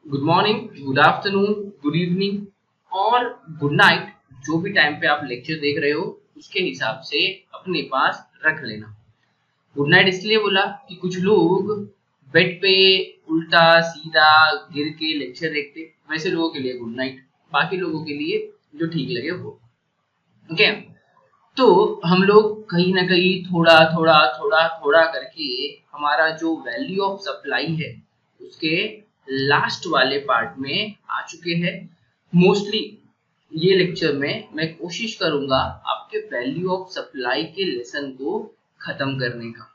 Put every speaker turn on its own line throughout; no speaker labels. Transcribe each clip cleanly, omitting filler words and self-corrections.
Good morning, good afternoon, good evening और good night. जो भी टाइम पे आप लेक्चर देख रहे हो उसके हिसाब से अपने पास रख लेना। गुड नाइट इसलिए बोला कि कुछ लोग बेड पे उल्टा सीधा गिर के लेक्चर देखते, वैसे लोगों के लिए गुड नाइट, बाकी लोगों के लिए जो ठीक लगे वो। ओके, तो हम लोग कहीं ना कहीं थोड़ा थोड़ा थोड़ा थोड़ा करके हमारा जो वैल्यू ऑफ सप्लाई है उसके लास्ट वाले पार्ट में आ चुके हैं। मोस्टली ये लेक्चर में मैं कोशिश करूंगा आपके वैल्यू ऑफ सप्लाई के लेसन को खत्म करने का।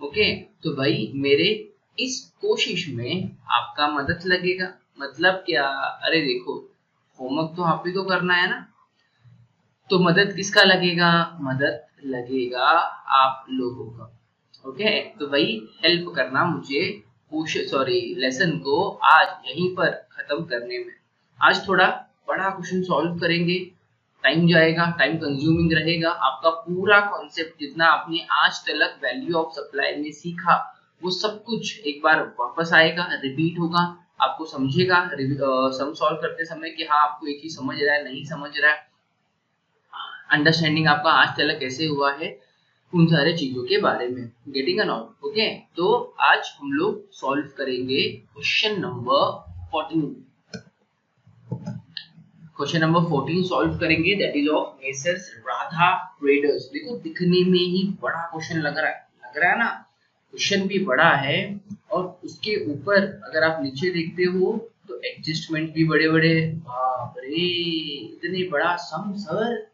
ओके, तो भाई मेरे इस कोशिश में आपका मदद लगेगा। मतलब क्या? अरे देखो, होमवर्क तो आप ही को करना है ना, तो मदद किसका लगेगा? मदद लगेगा आप लोगों का। ओके, तो भाई हेल्प करना मुझे लेसन को आज यहीं पर खत्म करने में। आज थोड़ा बड़ा क्वेश्चन सॉल्व करेंगे, टाइम जाएगा, टाइम कंज्यूमिंग रहेगा। आपका पूरा कॉन्सेप्ट जितना आपने आज तक वैल्यू ऑफ सप्लाई में सीखा वो सब कुछ एक बार वापस आएगा, रिपीट होगा। आपको समझेगा सम सॉल्व करते समय कि हाँ आपको एक ही समझ रहा है, नहीं समझ रहा है, अंडरस्टैंडिंग आपका आज तक कैसे हुआ है, उन सारे चीजों के बारे में। Getting a not? ओके, तो आज हम लोग सॉल्व करेंगे question number 14। Question number 14 solve करेंगे, that is of messrs Radha Traders. देखो दिखने में ही बड़ा क्वेश्चन लग रहा है ना, क्वेश्चन भी बड़ा है और उसके ऊपर अगर आप नीचे देखते हो तो एडजस्टमेंट भी बड़े बड़े। बाप रे, इतने बड़ा सम सर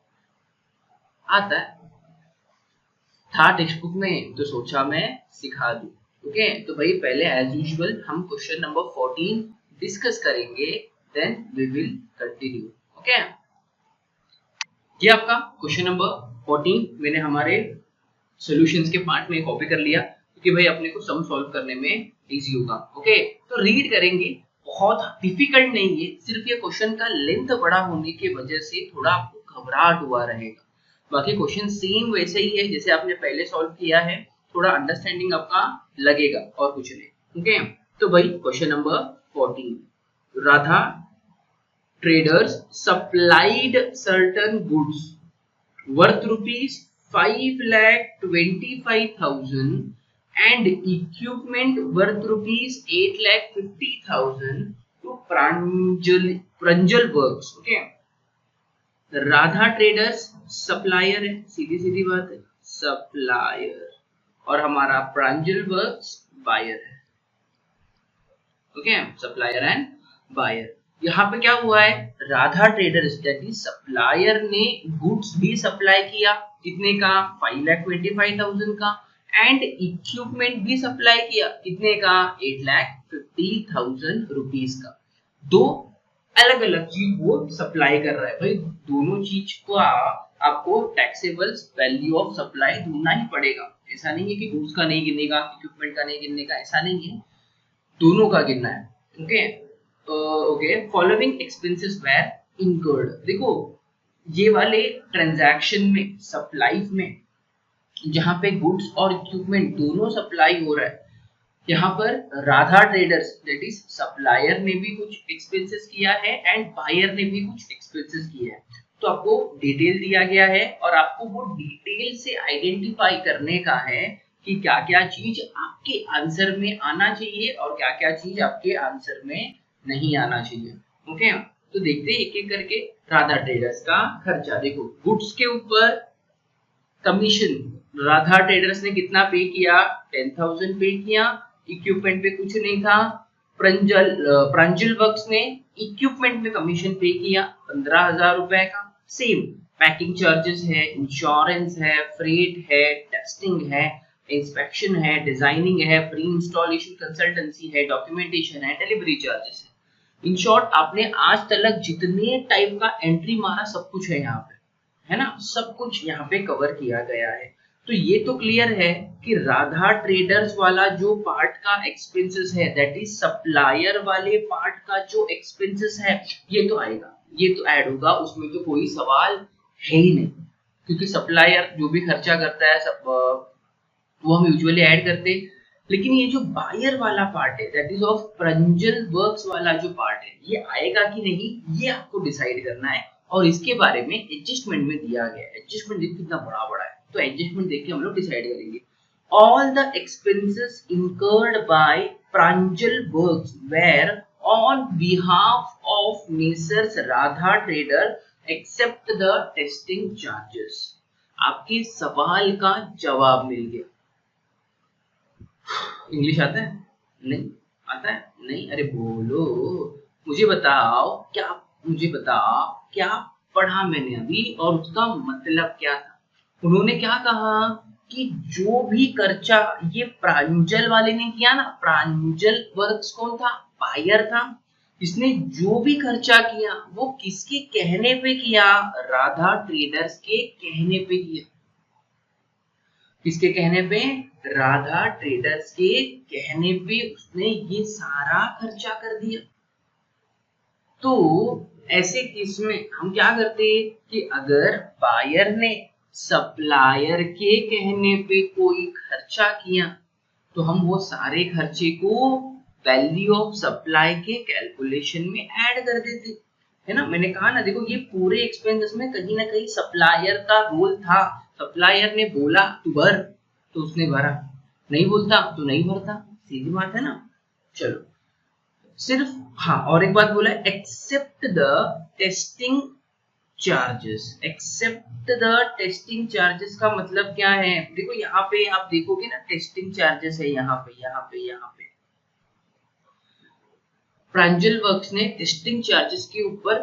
आता है, था टेक्स्ट बुक में, तो सोचा मैं सिखा दूं। ओके, तो भाई पहले एज यूजुअल हम क्वेश्चन नंबर 14 डिस्कस करेंगे, then we will continue. Okay, ये आपका क्वेश्चन नंबर 14 मैंने हमारे सॉल्यूशंस के पार्ट में कॉपी कर लिया क्योंकि भाई अपने को सम सॉल्व करने में इजी होगा। ओके, तो रीड करेंगे, बहुत डिफिकल्ट नहीं है, सिर्फ ये क्वेश्चन का लेंथ बड़ा होने की वजह से थोड़ा आपको घबराहट हुआ रहेगा। बाकी क्वेश्चन सेम वैसे ही है जैसे आपने पहले सॉल्व किया है, थोड़ा अंडरस्टैंडिंग आपका लगेगा और कुछ नहीं। ओके, तो भाई question number 14, Radha traders supplied certain goods worth rupees 5,25,000 and equipment worth rupees 8,50,000 to Pranjal Works। Okay, Radha traders supplier है, सीधी सीधी बात है, सप्लायर, और हमारा प्रांजल वर्क्स बायर है। Okay, supplier and buyer. यहाँ पे क्या हुआ है, Radha traders that is supplier ने गुड्स भी सप्लाई किया, कितने का? 5,25,000 का, एंड इक्विपमेंट भी सप्लाई किया, कितने का? 8,50,000 रुपीज का। दो अलग अलग चीज वो सप्लाई कर रहा है। भाई दोनों चीज को आपको टैक्सेबल वैल्यू ऑफ सप्लाई ढूंढना ही पड़ेगा। ऐसा नहीं है कि गुड्स का नहीं गिनने का, इक्विपमेंट का नहीं गिनने का, ऐसा नहीं है, दोनों का गिनना है। Okay, okay, following expenses were incurred. देखो ये वाले ट्रांजैक्शन में, सप्लाई में, जहां पे गुड्स और इक्विपमेंट दोनों सप्लाई हो रहा है, यहाँ पर Radha traders that is supplier ने भी कुछ एक्सपेंसेस किया है एंड बायर ने भी कुछ एक्सपेंसेस किया है। तो आपको डिटेल दिया गया है और आपको वो डिटेल से आइडेंटिफाई करने का है कि क्या क्या चीज आपके आंसर में आना चाहिए और क्या क्या चीज आपके आंसर में नहीं आना चाहिए। ओके, तो देखते हैं एक एक करके। राधा ट्रेडर्स का खर्चा देखो, गुड्स के ऊपर कमीशन राधा ट्रेडर्स ने कितना पे किया? 10,000 पे किया। इक्विपमेंट पे कुछ नहीं था। प्रांजल वर्क्स ने इक्विपमेंट में कमीशन पे किया 15,000 रुपए का। सेम पैकिंग चार्जेस है, इंश्योरेंस है, फ्रेट है, टेस्टिंग है, इंस्पेक्शन है, डिजाइनिंग है, प्री इंस्टॉलेशन कंसल्टेंसी है, डॉक्यूमेंटेशन है, डिलीवरी चार्जेस है। इन शॉर्ट आपने आज तक जितने टाइप का एंट्री मारा सब कुछ है यहाँ पे, है ना, सब कुछ यहाँ पे कवर किया गया है। तो ये तो क्लियर है कि राधा ट्रेडर्स वाला जो पार्ट का एक्सपेंसेस है दैट इज सप्लायर वाले पार्ट का जो एक्सपेंसेस है ये तो आएगा, ये तो ऐड होगा, उसमें तो कोई सवाल है ही नहीं, क्योंकि सप्लायर जो भी खर्चा करता है सब वो हम यूजुअली ऐड करते। लेकिन ये जो बायर वाला पार्ट है, that is of Pranjal works वाला जो पार्ट है, ये आएगा कि नहीं, ये आपको डिसाइड करना है। और इसके बारे में एडजस्टमेंट में दिया गया है। एडजस्टमेंट देखो कितना बड़ा बड़ा है, तो एडजस्टमेंट देख के हम लोग डिसाइड करेंगे। All the expenses incurred by Pranjal works were on behalf of messrs Radha trader except the testing charges. आपके सवाल का जवाब मिल गया। इंग्लिश आता है? नहीं आता है? नहीं? अरे बोलो, मुझे बताओ क्या, मुझे बताओ क्या पढ़ा मैंने अभी और उसका मतलब क्या था। उन्होंने क्या कहा कि जो भी खर्चा ये प्रांजल वाले ने किया ना, प्रांजल वर्क्स कौन था? बायर था। इसने जो भी खर्चा किया वो किसके कहने पे किया? राधा ट्रेडर्स के कहने पे किया। किसके कहने पे? राधा ट्रेडर्स के कहने पे उसने ये सारा खर्चा कर दिया। तो ऐसे केस में हम क्या करते कि अगर बायर ने सप्लायर के कहने पे कोई खर्चा किया तो हम वो सारे खर्चे को वैल्यू ऑफ सप्लाई के कैलकुलेशन में ऐड कर देते, है ना। मैंने कहा ना, देखो ये पूरे एक्सपेंसेस में कहीं ना कहीं सप्लायर का रोल था। सप्लायर ने बोला तू भर तो उसने भरा, नहीं बोलता तो नहीं भरता, सीधी बात है ना। चलो सिर्फ, हाँ और एक बात बोला, except the testing charges. Except the testing charges का मतलब क्या है? देखो यहाँ पे आप देखोगे ना, टेस्टिंग चार्जेस है यहाँ पे, यहाँ पे, यहाँ पे। प्रांजल वर्क्स ने टेस्टिंग चार्जेस के ऊपर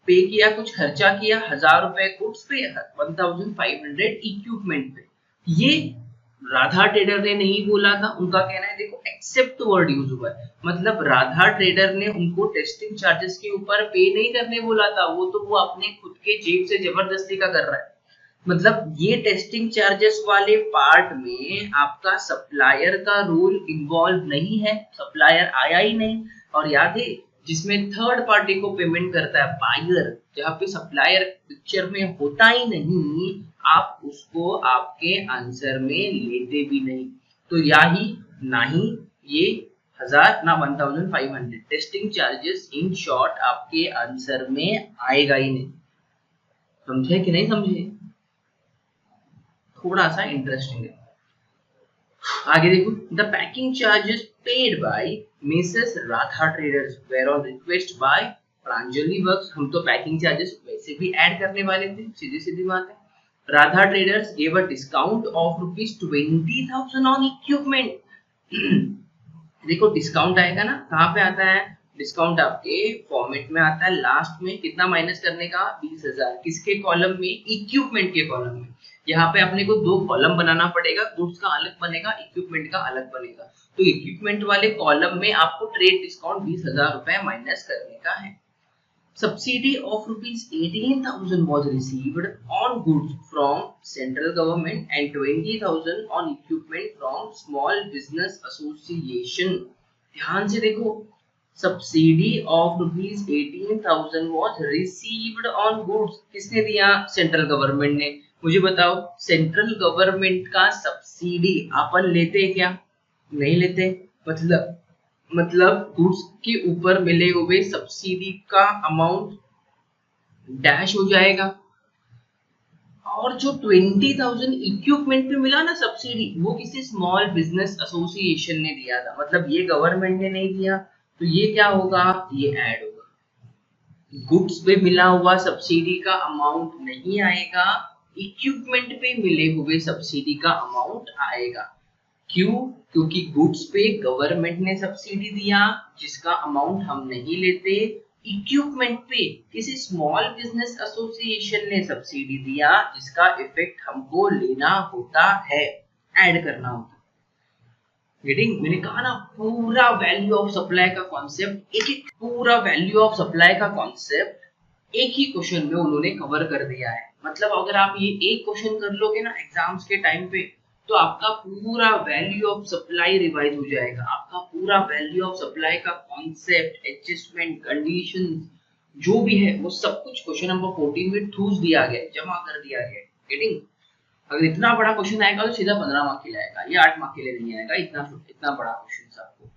पे किया, कुछ खर्चा किया, 1000 रुपए गुड्स पे, 1500 इक्विपमेंट पे। ये राधा ट्रेडर ने नहीं बोला था, उनका कहना है, देखो एक्सेप्ट वर्ड यूज हुआ है, मतलब राधा ट्रेडर ने उनको टेस्टिंग चार्जेस के ऊपर पे नहीं करने बोला था, वो अपने खुद के जेब से जबरदस्ती का कर रहा है। मतलब ये टेस्टिंग चार्जेस वाले पार्ट में आपका सप्लायर का रोल इन्वॉल्व नहीं है, सप्लायर आया ही नहीं। और याद है, जिसमें थर्ड पार्टी को पेमेंट करता है बायर, जहाँ पे सप्लायर पिक्चर में होता ही नहीं, आप उसको आपके आंसर में लेते भी नहीं। तो या ही ना ही ये 1000 ना 1500 टेस्टिंग चार्जेस इन शॉर्ट आपके आंसर में आएगा ही नहीं। समझे कि नहीं समझे? थोड़ा सा इंटरेस्टिंग है। आगे देखो, the packing charges paid by Mrs Radha traders were on request by Pranjali works. हम तो पैकिंग चार्जेस वैसे भी ऐड करने वाले थे, सीधी सीधी बात है। Radha traders gave a discount of ₹20,000 on equipment. देखो डिस्काउंट आएगा ना, कहाँ पे आता है डिस्काउंट? आपके फॉर्मेट में आता है लास्ट में, कितना माइनस करने का? 20,000। किसके कॉलम में? इक्विपमेंट के कॉलम में। यहाँ पे अपने को दो कॉलम बनाना पड़ेगा, गुड्स का अलग बनेगा, इक्विपमेंट का अलग बनेगा। तो इक्विपमेंट वाले कॉलम में आपको ट्रेड डिस्काउंट 20,000 रुपए माइनस करने का है। Subsidy of ₹18,000 was received on goods from central government and 20,000 on equipment from small business association। ध्यान से देखो, subsidy of ₹18,000 was received on goods किसने दिया? सेंट्रल गवर्नमेंट ने। मुझे बताओ, सेंट्रल गवर्नमेंट का सब्सिडी अपन लेते क्या? नहीं लेते। मतलब गुड्स के ऊपर मिले हुए सब्सिडी का अमाउंट डैश हो जाएगा। और जो 20,000 इक्विपमेंट पे मिला ना सब्सिडी, वो किसी स्मॉल बिजनेस एसोसिएशन ने दिया था, मतलब ये गवर्नमेंट ने नहीं दिया। तो ये क्या होगा? ये ऐड होगा। गुड्स पे मिला हुआ सब्सिडी का अमाउंट नहीं आएगा, इक्विपमेंट पे मिले हुए सब्सिडी का अमाउंट आएगा। क्यों? क्योंकि गुड्स पे गवर्नमेंट ने सब्सिडी दिया जिसका अमाउंट हम नहीं लेते, इक्विपमेंट पे किसी स्मॉल बिजनेस एसोसिएशन ने सब्सिडी दिया जिसका इफेक्ट हमको लेना होता है, ऐड करना होता है। गेटिंग? मैंने कहा ना, पूरा वैल्यू ऑफ सप्लाई का कॉन्सेप्ट, पूरा वैल्यू ऑफ सप्लाई का कॉन्सेप्ट एक ही क्वेश्चन में उन्होंने कवर कर दिया है। मतलब अगर आप ये एक क्वेश्चन कर लोगे ना एग्जाम्स के टाइम पे, तो आपका पूरा वैल्यू ऑफ सप्लाई रिवाइज हो जाएगा। आपका पूरा वैल्यू ऑफ सप्लाई का कॉन्सेप्ट, एडजस्टमेंट, कंडीशन जो भी है वो सब कुछ क्वेश्चन नंबर 14 में ठूस दिया गया, जमा कर दिया गया। गेटिंग? अगर इतना बड़ा क्वेश्चन आएगा तो सीधा 15 मार्क के लिए आएगा, ये 8 मार्क के लिए नहीं आएगा, इतना इतना बड़ा क्वेश्चन आपको।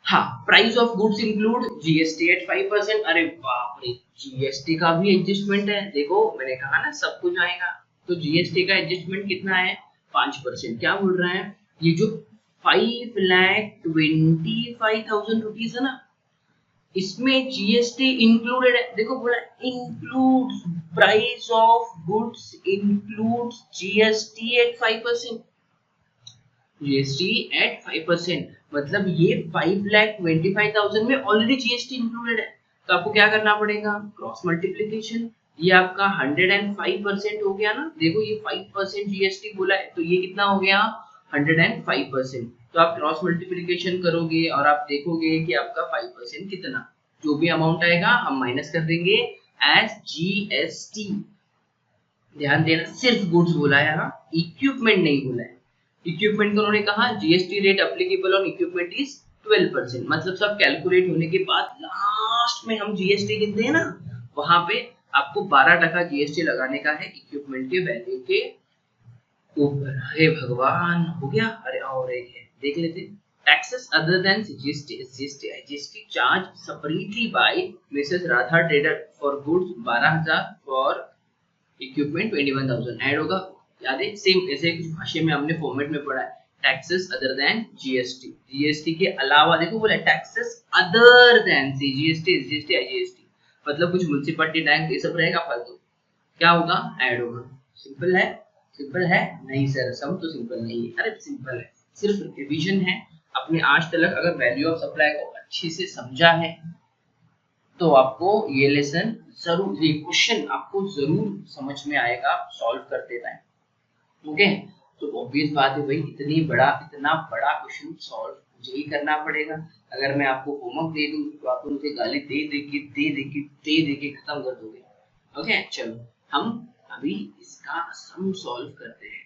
हाँ, price of goods include GST at 5%। अरे बाप रे, जीएसटी का भी एडजस्टमेंट है। देखो मैंने कहा ना सब कुछ आएगा, तो जीएसटी का एडजस्टमेंट कितना है, 5%। क्या बोल रहे हैं, ये जो 5,25,000 रुपीज है ना, इसमें जीएसटी इंक्लूडेड है। देखो बोला include price of goods include GST at 5%। GST at 5%, मतलब ये 5,25,000 में ऑलरेडी जीएसटी इंक्लूडेड है। तो आपको क्या करना पड़ेगा, क्रॉस मल्टीप्लीकेशन। ये आपका 105% हो गया ना। देखो ये 5% जीएसटी बोला है, तो ये कितना हो गया, 105%। तो आप क्रॉस मल्टीप्लीकेशन करोगे और आप देखोगे कि आपका 5% कितना, जो भी अमाउंट आएगा हम माइनस कर देंगे एज जीएसटी। ध्यान देना, सिर्फ गुड्स बोला है यहाँ, इक्विपमेंट नहीं बोला है। इक्विपमेंट को उन्होंने कहा GST rate applicable on equipment is 12%। मतलब सब कैलकुलेट होने के बाद लास्ट में हम जीएसटी गिनते हैं ना, वहां पे आपको 12% जीएसटी लगाने का है इक्विपमेंट के वैल्यू के ऊपर। हे भगवान, हो गया। अरे और एक है, देख लेते। Taxes other than GST charge separately bye Mrs Radha trader for goods 12,000, for equipment 21,000 add होगा। याद है, सेम ऐसे कुछ भाषा में हमने फॉर्मेट में पढ़ा है, taxes other than GST. GST के अलावा, देखो बोला taxes other than GST, GST IGST, मतलब कुछ म्युनिसिपैलिटी टैक्स ये सब रहेगा फालतू, क्या होगा, ऐड होगा। सिंपल है, सिंपल है नहीं सर, सम तो सिंपल नहीं है। अरे सिंपल है, सिर्फ रिवीजन है। अपने आज तक अगर वैल्यू ऑफ सप्लाई को अच्छे से समझा है तो आपको ये लेसन जरूर, ये क्वेश्चन आपको जरूर समझ में आएगा सॉल्व करते टाइम। ओके, तो ऑब्वियस बात है भाई, इतना बड़ा क्वेश्चन सॉल्व मुझे ही करना पड़ेगा। अगर मैं आपको होमवर्क दे दूं तो आप मुझे गाली दे के खत्म कर दोगे। ओके चलो, हम अभी इसका सम सॉल्व करते हैं।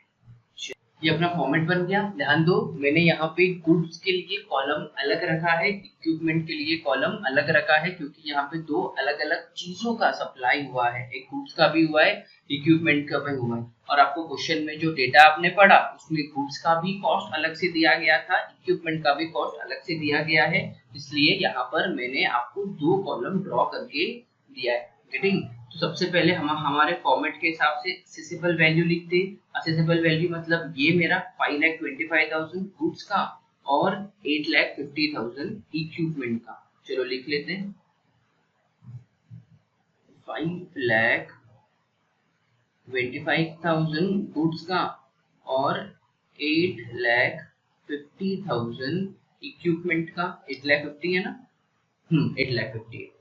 ये अपना फॉर्मेट बन गया। ध्यान दो, मैंने यहाँ पे गुड्स के लिए कॉलम अलग रखा है, इक्विपमेंट के लिए कॉलम अलग रखा है, क्योंकि यहाँ पे दो अलग अलग चीजों का सप्लाई हुआ है, एक गुड्स का भी हुआ है, इक्विपमेंट का भी हुआ है। और आपको क्वेश्चन में जो डेटा आपने पढ़ा उसमें गुड्स का भी कॉस्ट अलग से दिया गया था, इक्विपमेंट का भी कॉस्ट अलग से दिया गया है, इसलिए यहाँ पर मैंने आपको दो कॉलम ड्रॉ करके दिया है। गेटिंग? तो सबसे पहले हम हमारे फॉर्मेट के हिसाब से असेसेबल वैल्यू लिखते हैं। असेसेबल वैल्यू मतलब ये मेरा 5,25,000 गुड्स का और 8,50,000 इक्विपमेंट का। चलो लिख लेते हैं, 5,25,000 गुड्स का और 8,50,000 इक्विपमेंट का। 8,50,000 है ना, 8,50,000।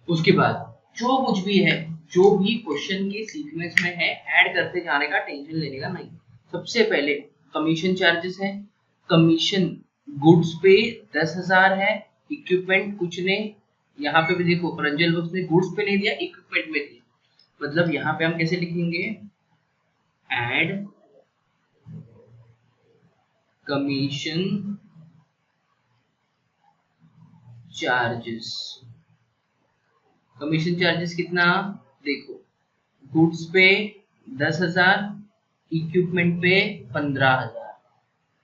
उसके बाद जो कुछ भी है, जो भी क्वेश्चन के सीक्वेंस में है, ऐड करते जाने का, टेंशन लेने का नहीं। सबसे पहले कमीशन चार्जेस है। कमीशन गुड्स पे 10,000 है, इक्विपमेंट कुछ ने, यहाँ पे भी देखो प्रंजल बुक्स ने गुड्स पे नहीं दिया, इक्विपमेंट में दिया। मतलब यहाँ पे हम कैसे लिखेंगे, add commission charges. Commission charges कितना, देखो गुड्स पे 10,000, इक्विपमेंट पे 15,000।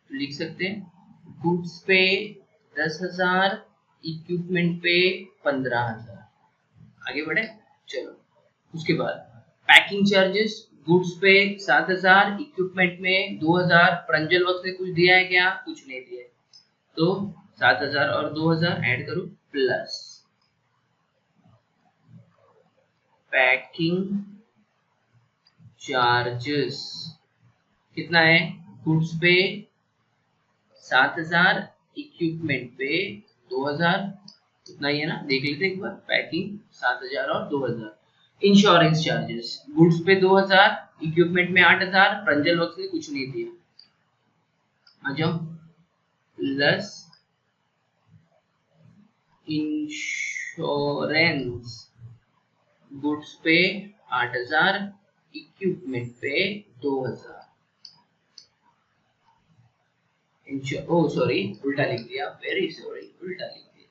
लिख सकते हैं गुड्स पे 10,000, इक्विपमेंट पे 15,000। आगे बढ़े, चलो। उसके बाद पैकिंग चार्जेस, गुड्स पे 7,000, इक्विपमेंट में 2,000। प्रंजल वक्त ने कुछ दिया है क्या, कुछ नहीं दिया है, तो 7,000 और 2,000 ऐड करो, प्लस पैकिंग चार्जेस कितना है, गुड्स पे 7,000, इक्विपमेंट पे 2,000, इतना ही है ना, देख लेते एक बार। पैकिंग 7,000 और 2,000। इंश्योरेंस चार्जेस, गुड्स पे 2,000, इक्विपमेंट में 8,000। प्रंजल वक्त ने कुछ नहीं दिया, आ जाओ, प्लस इंश्योरेंस, गुड्स पे 8,000, इक्विपमेंट पे 2,000। ओ सॉरी, उल्टा लिख दिया, वेरी सॉरी, उल्टा लिख दिया।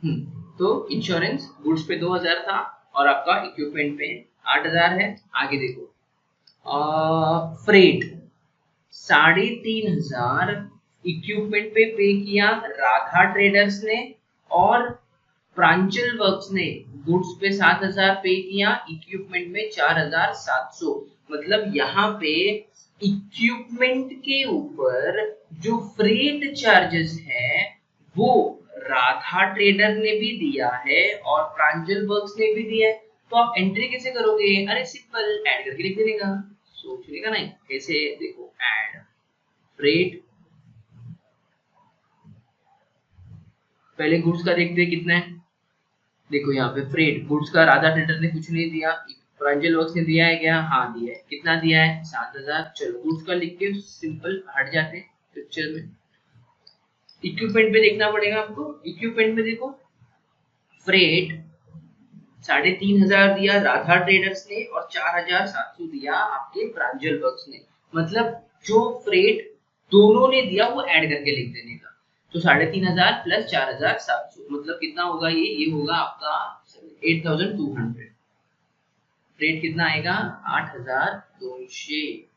तो इंश्योरेंस गुड्स पे 2000 था और आपका इक्विपमेंट पे 8000 है। आगे देखो फ्रेट 3500 इक्विपमेंट पे किया राधा ट्रेडर्स ने, और प्रांजल वर्क्स ने गुड्स पे 7000 पे किया, इक्विपमेंट में 4700। मतलब यहाँ पे इक्विपमेंट के ऊपर जो फ्रेट चार्जेस है वो राधा ट्रेडर ने भी दिया है और प्रांजल वर्क्स ने भी दिया है। तो आप एंट्री कैसे करोगे? अरे सिंपल, ऐड करके लिख देने का, सोचने का नहीं। कैसे? देखो ऐड फ्रेट, पहले गुड्स का देखते हैं कितना है। देखो यहाँ पे फ्रेट गुड्स का राधा ट्रेडर ने कुछ नहीं दिया, प्रांजल वर्क्स ने दिया है क्या? हाँ दिया है। कितना दिया है? 7000। चलो गुड्स का लिख के सिंपल हट जाते हैं पिक्चर में। इक्विपमेंट पे देखना पड़ेगा आपको। इक्विपमेंट में देखो फ्रेट 3500 दिया राधा ट्रेडर्स ने और 4700 दिया आपके प्रांजल वर्क्स ने। मतलब जो फ्रेट दोनों ने दिया वो ऐड करके लिख देने का। तो 3500 प्लस 4700 मतलब कितना होगा? ये होगा आपका 8200। फ्रेट कितना आएगा? 8200।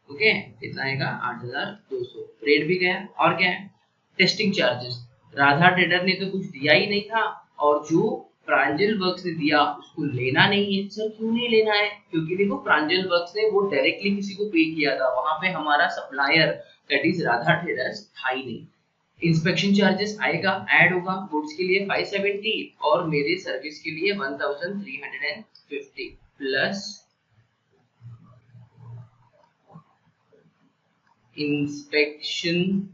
ओके, कितना आएगा? 8200। फ्रेट भी गया। और क्या है? Testing charges. राधा ट्रेडर ने तो कुछ दिया ही नहीं था और जो प्रांजल वर्क्स ने दिया उसको लेना नहीं है। सर क्यों नहीं लेना है? क्योंकि देखो प्रांजल वर्क्स ने वो डायरेक्टली किसी को पे किया था, वहां पे हमारा supplier that is Radha traders था ही नहीं। इंस्पेक्शन चार्जेस आएगा, ऐड होगा। गुड्स के लिए 570 और मेरे सर्विस के लिए 1350 प्लस इंस्पेक्शन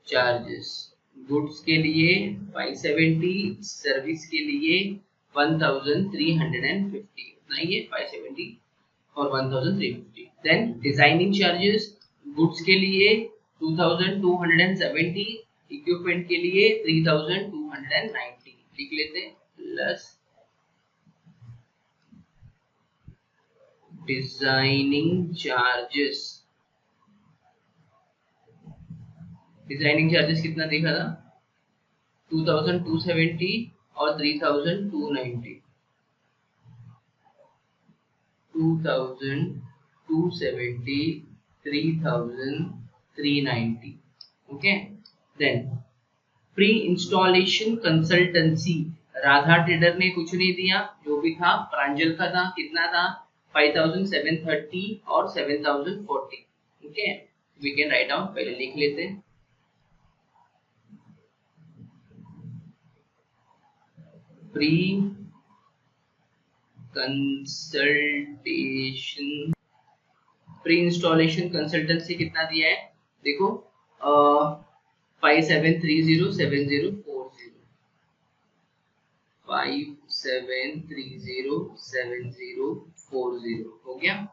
चार्जेस। गुड्स के लिए 570, सर्विस के लिए 1350। उतना ही है, 570 और 1350। देन डिजाइनिंग चार्जेस गुड्स के लिए 2270, इक्विपमेंट के लिए 3290 लिख लेते हैं, plus designing charges. Designing charges कितना देखा था? 2270 और 3290। 2270, 3390। Okay. Then pre installation consultancy, Radha trader ने कुछ नहीं दिया, जो भी था प्रांजल का था। कितना था? 5730 और 7040। Okay, we can write down, पहले लिख लेते हैं। Pre consultation, pre installation consultancy कितना दिया है? देखो 57307040, 57307040 हो गया।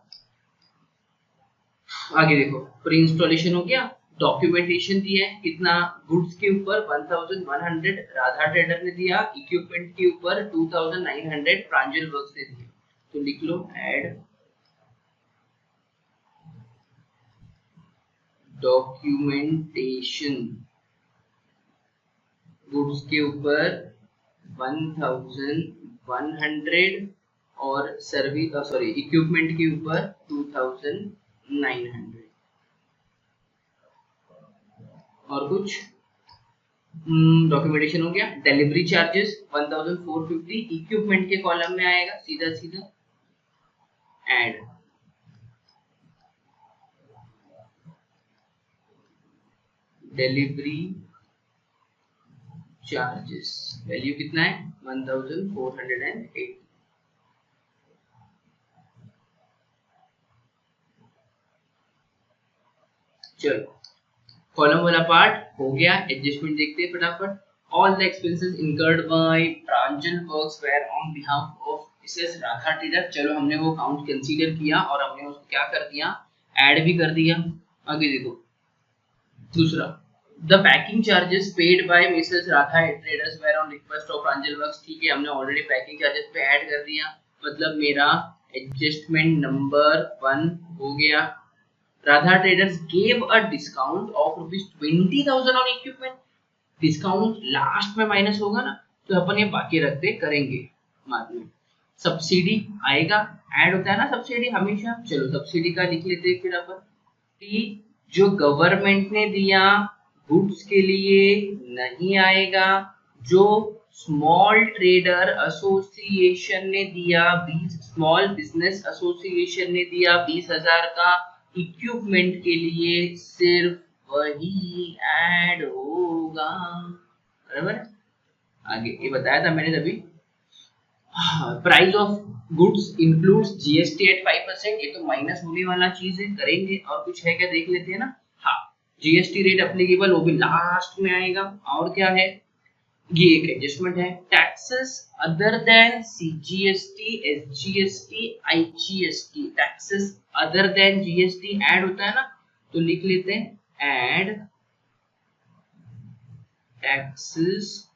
आगे देखो प्री इंस्टॉलेशन हो गया। डॉक्यूमेंटेशन दिया है कितना? गुड्स के ऊपर 1100 राधा ट्रेडर ने दिया, इक्विपमेंट के ऊपर 2900 प्रांजल वर्क्स ने दिया। तो लिख लो ऐड डॉक्यूमेंटेशन। गुड्स के ऊपर 1100 और सर्विस इक्विपमेंट के ऊपर 2900। और कुछ डॉक्यूमेंटेशन हो गया। डिलीवरी चार्जेस 1450 इक्विपमेंट के कॉलम में आएगा, सीधा सीधा ऐड डिलीवरी चार्जेस। वैल्यू कितना है? 1480। चलो कॉलम वाला पार्ट हो गया। एडजस्टमेंट देखते हैं फटाफट। All the expenses incurred by Pranjal works were on behalf of Mrs Radha trader. चलो हमने वो काउंट कंसीडर किया और हमने उसको क्या कर दिया? ऐड भी कर दिया। आगे देखो दूसरा, the packing charges paid by Mrs Radha traders were on request of Pranjal works. ठीक है, हमने ऑलरेडी पैकिंग चार्जेस पे ऐड कर दिया। मतलब मेरा एडजस्टमेंट नंबर 1 हो गया। Radha traders gave a discount of ₹20,000 on equipment. Discount last में माइनस होगा ना, तो अपन ये बाकी रखते करेंगे बाद में। सब्सिडी आएगा, ऐड होता है ना सब्सिडी हमेशा। चलो सब्सिडी का लिख लेते हैं फिर अपन। जो गवर्नमेंट ने दिया गुड्स के लिए नहीं आएगा। जो स्मॉल ट्रेडर एसोसिएशन ने दिया 20, स्मॉल बिजनेस एसोसिएशन ने दिया 20,000 का इक्विपमेंट के लिए, सिर्फ वही ऐड होगा। बराबर। आगे ये बताया था मैंने तभी। Price of goods includes GST at 5%। ये तो माइनस होने वाला चीज है, करेंगे। और कुछ है क्या देख लेते हैं ना। हाँ, जीएसटी रेट एप्लीकेबल वो भी लास्ट में आएगा। और क्या है, ये एक एडजस्टमेंट है। Taxes other then CGST, SGST, IGST. Taxes other than GST add होता है ना, तो लिख लेते हैं add taxes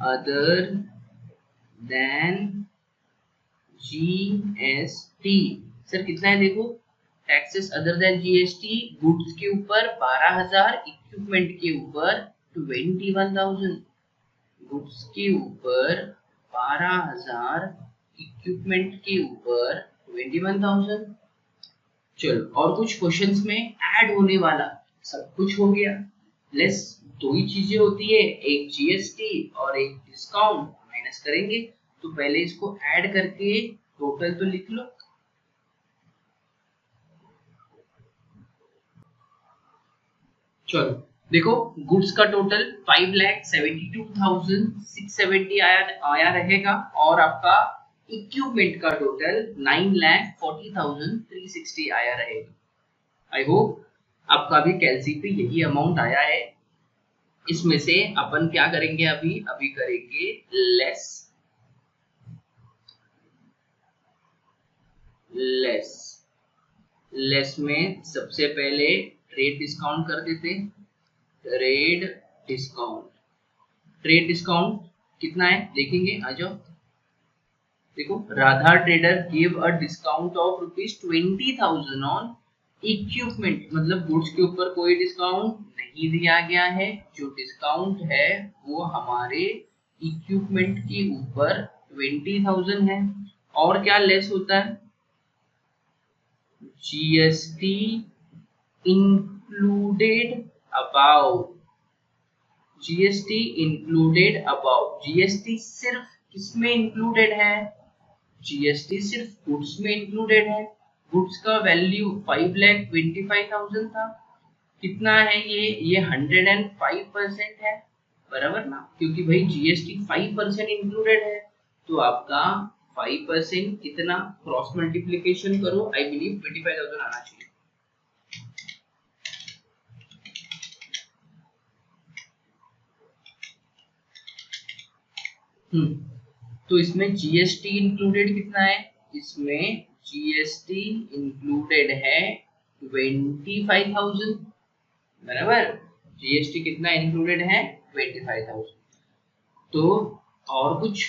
other than GST. Sir कितना है देखो, taxes other than GST goods के ऊपर 12,000, इक्विपमेंट के ऊपर 21,000। गुड्स के ऊपर 12,000, इक्विपमेंट के ऊपर 21,000। चलो और कुछ क्वेश्चंस में ऐड होने वाला सब कुछ हो गया। लेस दो ही चीजें होती है, एक जीएसटी और एक डिस्काउंट। माइनस करेंगे तो पहले इसको ऐड करके टोटल तो लिख लो। चलो देखो, गुड्स का टोटल 5,72,670 आया रहेगा, और आपका इक्विपमेंट का टोटल 9,40,360 आया रहेगा। आई होप आपका भी कैलसी पे यही अमाउंट आया है। इसमें से अपन क्या करेंगे, अभी करेंगे लेस में सबसे पहले ट्रेड डिस्काउंट कर देते। ट्रेड डिस्काउंट कितना है देखेंगे, आ जाओ। देखो, Radha trader give a discount of ₹20,000 on equipment, मतलब गुड्स के ऊपर कोई डिस्काउंट नहीं दिया गया है। जो डिस्काउंट है वो हमारे इक्विपमेंट के ऊपर 20,000 है। और क्या लेस होता है, जीएसटी इंक्लूडेड अबाउ। जीएसटी सिर्फ किसमें इंक्लूडेड है, जीएसटी सिर्फ गुड्स में इंक्लूडेड है। गुड्स का वैल्यू 5,25,000 था। कितना है ये 105% है। बराबर ना, क्योंकि भाई जीएसटी 5% इंक्लूडेड है, तो आपका 5% कितना, क्रॉस मल्टीप्लीकेशन करो, आई बिलीव 25,000 आना चाहिए। तो इसमें जीएसटी इंक्लूडेड कितना है, इसमें जीएसटी इंक्लूडेड है 25,000। बराबर, जीएसटी कितना इंक्लूडेड है, 25,000। तो और कुछ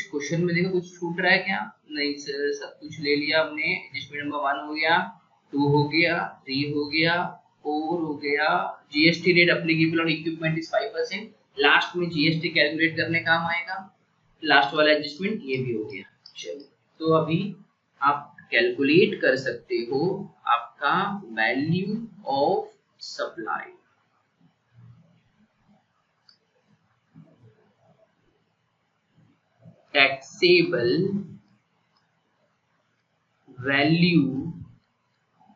क्वेश्चन में देखो कुछ छूट रहा है क्या, नहीं सर सब कुछ ले लिया हमने। एडजस्टमेंट नंबर 1 हो गया, 2 हो गया, 3 हो गया, 4 हो गया। GST rate applicable on equipment is 5%। Last में जीएसटी कैलकुलेट करने काम आएगा। लास्ट वाला एडजस्टमेंट ये भी हो गया। चलो, तो अभी आप कैलकुलेट कर सकते हो आपका value of supply. Taxable value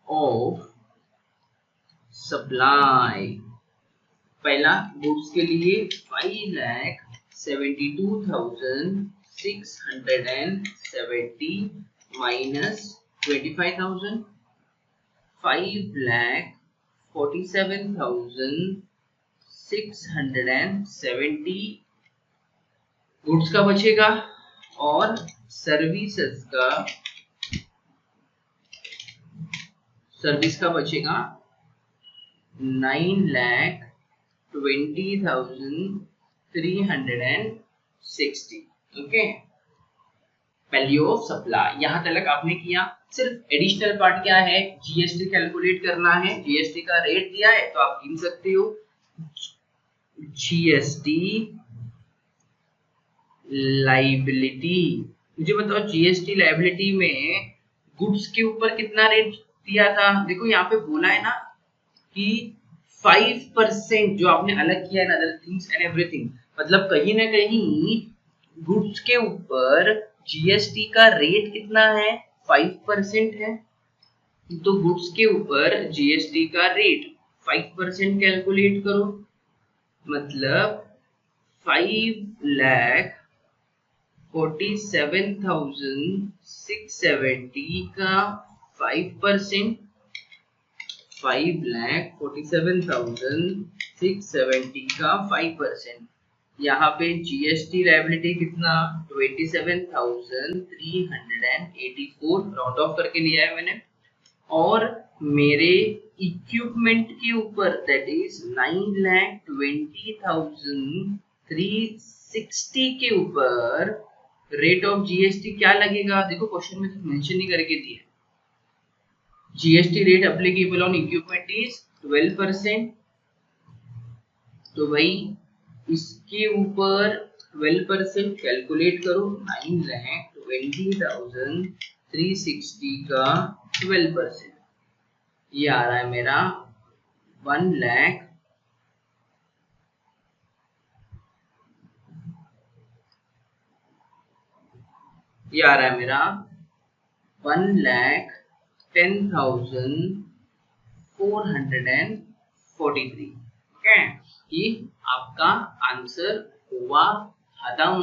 of supply. पहला गुड्स के लिए 5,72,670 माइनस 25,000, 5,47,670 गुड्स का बचेगा, और सर्विस का बचेगा 9,20,360। Okay, value of supply. यहाँ तक आपने किया। सिर्फ एडिशनल पार्ट क्या है, जीएसटी कैलकुलेट करना है। जीएसटी का रेट दिया है तो आप गिन सकते हो, जीएसटी लाइबिलिटी। मुझे बताओ जीएसटी लाइबिलिटी में गुड्स के ऊपर कितना रेट दिया था। देखो यहाँ पे बोला है ना कि 5% जो आपने अलग किया है ना, अदर थिंग्स एंड एवरीथिंग, मतलब कहीं ना कहीं गुड्स के ऊपर जीएसटी का रेट कितना है, 5% है। तो गुड्स के ऊपर जीएसटी का रेट 5% कैलकुलेट करो, मतलब 5,47,670 का 5%, 5,47,670 का 5%। यहाँ पे जीएसटी लायबिलिटी कितना, 27,384 राउंड ऑफ करके लिया है मैंने। और मेरे इक्विपमेंट के ऊपर दैट इज 9,20,360 के ऊपर रेट ऑफ जीएसटी क्या लगेगा। देखो क्वेश्चन में मेंशन नहीं करके दिया, GST rate applicable on equipment is 12%। तो भाई इसके ऊपर 12% कैलकुलेट करो, 9,20,360 का 12%, ये आ रहा है मेरा 1 लाख, ये आ रहा है मेरा 1,10,443। ओके, ये आपका आंसर हुआ खत्म।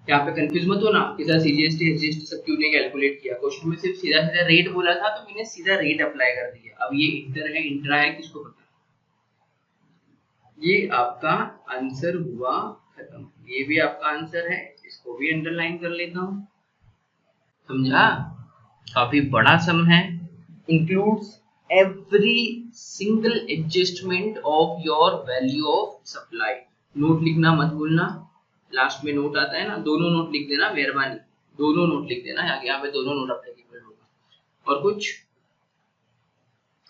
यहाँ पे कंफ्यूज मत हो ना कि सर सीजीएसटी एसजीएसटी सब क्यों नहीं कैलकुलेट किया। क्वेश्चन में सिर्फ सीधा सीधा रेट बोला था तो मैंने सीधा रेट अप्लाई कर दिया। अब ये इंटर है इंट्रा है किसको पता। ये आपका आंसर हुआ खत्म। ये भी आपका आंसर है, इसको भी अंडरलाइन कर लेता हूँ। समझा, काफी बड़ा सम है, includes every single adjustment of your value of supply. Note लिखना मत भूलना, लास्ट में नोट आता है ना, दोनों नोट लिख देना मेहरबानी, दोनों नोट लिख देना, यहाँ पे दोनों नोट अप्लीकेबल होगा। और कुछ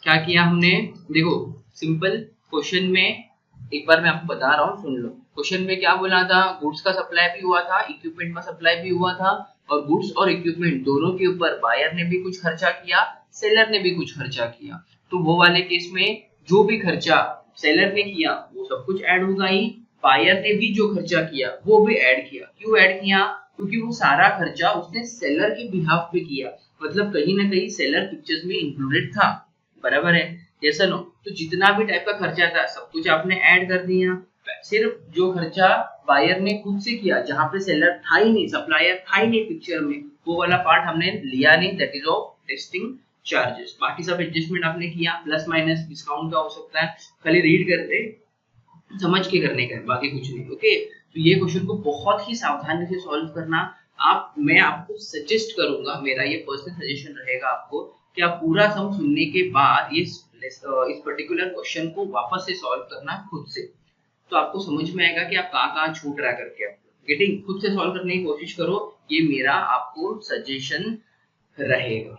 क्या किया हमने, देखो सिंपल क्वेश्चन में एक बार मैं आपको बता रहा हूँ, सुन लो। क्वेश्चन में क्या बोला था, गुड्स का सप्लाई भी हुआ था, इक्विपमेंट का सप्लाई भी हुआ था, और गुड्स और इक्विपमेंट दोनों के ऊपर बायर ने भी कुछ खर्चा किया, सेलर ने भी कुछ खर्चा किया। तो वो वाले केस में जो भी खर्चा सेलर ने किया वो सब कुछ ऐड होगा ही, बायर ने भी जो खर्चा किया वो भी ऐड किया। क्यों ऐड किया, क्योंकि वो सारा खर्चा उसने सेलर के बिहाफ पे किया, मतलब कहीं ना कहीं सेलर पिक्चर्स में इंक्लूडेड था, बराबर है, जैसा नो। तो जितना भी टाइप का खर्चा था सब कुछ आपने ऐड कर दिया। सिर्फ जो खर्चा बायर ने खुद से किया, जहां पे सेलर था ही नहीं, सप्लायर था ही नहीं पिक्चर में, वो वाला पार्ट हमने लिया नहीं, that is of testing charges. बाकी सब एडजस्टमेंट आपने किया, प्लस माइनस डिस्काउंट का हो सकता है, खाली रीड करते समझ के करने का है, बाकी कुछ नहीं। ओके, तो ये क्वेश्चन को बहुत ही सावधानी से सॉल्व करना। मैं आपको सजेस्ट करूंगा, मेरा ये पर्सनल सजेशन रहेगा आपको, कि आप पूरा सम सुनने के बाद इस पर्टिकुलर क्वेश्चन को वापस से सॉल्व करना खुद से, तो आपको समझ में आएगा कि आप कहाँ छूट रहा करके। आप गेटिंग, खुद से सॉल्व करने की कोशिश करो, ये मेरा आपको सजेशन रहेगा।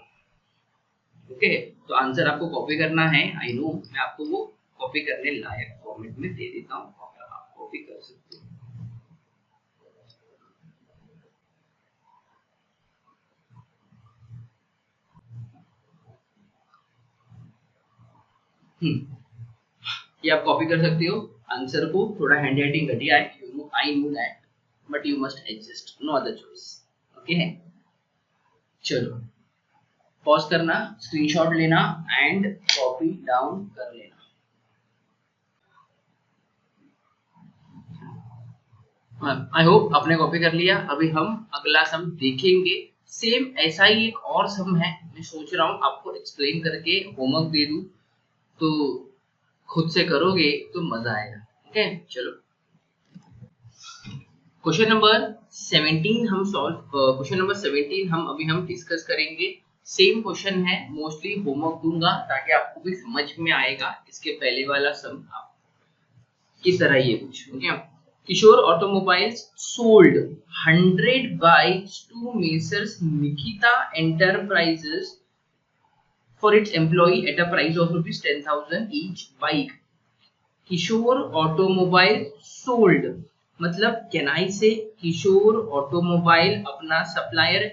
ओके, तो आंसर आपको कॉपी करना है, आई नो, मैं आपको वो कॉपी करने लायक फॉर्मेट में दे देता हूँ, आप कॉपी कर सकते हो। ये आप कॉपी कर सकते हो आंसर को, थोड़ा हैंड राइटिंग घटिया है, I know that, but you must adjust, no other choice. Okay, चलो पॉज करना, स्क्रीनशॉट लेना एंड कॉपी डाउन कर लेना। आई होप आपने कॉपी कर लिया। अभी हम अगला सम देखेंगे, सेम ऐसा ही एक और सम है, मैं सोच रहा हूँ आपको एक्सप्लेन करके होमवर्क दे दूं, तो खुद से करोगे तो मजा आएगा। ओके, चलो क्वेश्चन नंबर 17 हम सॉल्व, क्वेश्चन नंबर 17 हम डिस्कस करेंगे। सेम क्वेश्चन है, मोस्टली होमवर्क दूंगा ताकि आपको भी समझ में आएगा, इसके पहले वाला सम की तरह ये कुछ। Okay, Kishore automobiles sold 100 bikes to messrs Nikita enterprises for its employee at a price of rupees 10,000 each bike. Kishore automobile sold मतलब कैन आई से किशोर ऑटोमोबाइल अपना सप्लायर,